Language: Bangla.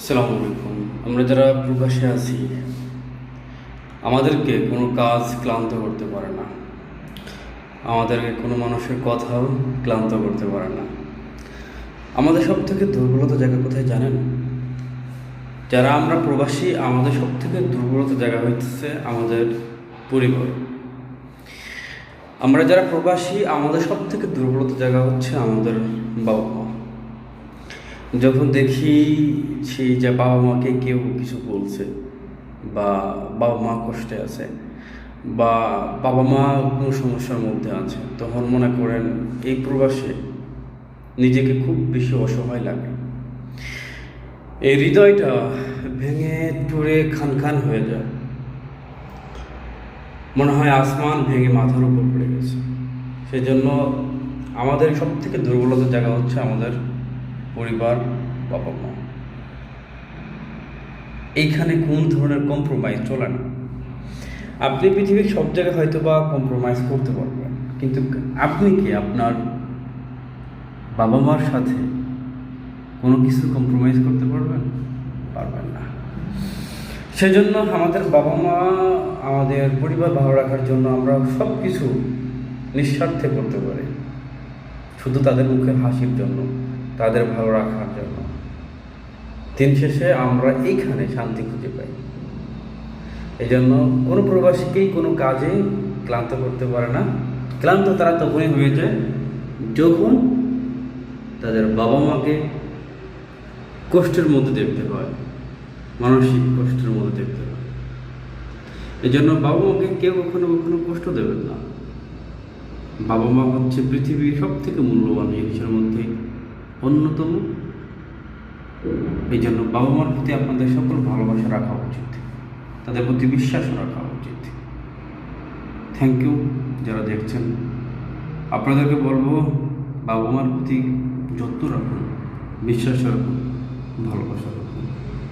আসসালামু আলাইকুম। আমরা যারা প্রবাসে আছি, আমাদেরকে কোনো কাজ ক্লান্ত করতে পারে না, আমাদেরকে কোনো মানুষের কথাও ক্লান্ত করতে পারে না। আমাদের সব থেকে দুর্বলতা জায়গা কোথায় জানেন? যারা আমরা প্রবাসী, আমাদের সব থেকে দুর্বলতা জায়গা হচ্ছে আমাদের পরিবার। আমরা যারা প্রবাসী, আমাদের সব থেকে দুর্বলতা জায়গা হচ্ছে আমাদের বাবা মা। যখন দেখি সেই যে বাবা মাকে কেউ কিছু বলছে, বা বাবা মা কষ্টে আছে, বা বাবা মা কোনো সমস্যার মধ্যে আছে, তখন মনে করেন এই প্রবাসে নিজেকে খুব বেশি অসহায় লাগে। এই হৃদয়টা ভেঙে চুরে খান খান হয়ে যায়, মনে হয় আসমান ভেঙে মাথার উপর পড়ে গেছে। সেই জন্য আমাদের সব থেকে দুর্বলতার জায়গা হচ্ছে আমাদের পরিবার, বাবা মা। এইখানে কোন ধরনের কম্প্রোমাইজ চলে না। আপনি পৃথিবীর সব জায়গায় হয়তো বা কম্প্রোমাইজ করতে পারবেন, কিন্তু আপনি কি আপনার বাবা মার সাথে কোনো কিছু কম্প্রোমাইজ করতে পারবেন? পারবেন না। সেজন্য আমাদের বাবা মা, আমাদের পরিবার ভালো রাখার জন্য আমরা সব কিছু নিঃস্বার্থে করতে পারি, শুধু তাদের মুখে হাসির জন্য, তাদের ভালো রাখার জন্য। দিন শেষে আমরা এইখানে শান্তি খুঁজে পাই। এই জন্য কোনো প্রবাসীকেই কোনো কাজে ক্লান্ত করতে পারে না। ক্লান্ত তারা তখনই হয়ে যায় যখন তাদের বাবা মাকে কষ্টের মধ্যে দেখতে হয়, মানসিক কষ্টের মধ্যে দেখতে হয়। এই জন্য বাবা মাকে কেউ কখনো কখনো কষ্ট দেবেন না। বাবা মা হচ্ছে পৃথিবীর সব থেকে মূল্যবান জিনিসের মধ্যে অন্যতম। এই জন্য বাবা মার প্রতি আপনাদের সকল ভালোবাসা রাখা উচিত, তাদের প্রতি বিশ্বাস রাখা উচিত। থ্যাংক ইউ যারা দেখছেন। আপনাদেরকে বলবো, বাবা মার প্রতি যত্ন রাখুন, বিশ্বাস রাখুন, ভালোবাসা রাখুন।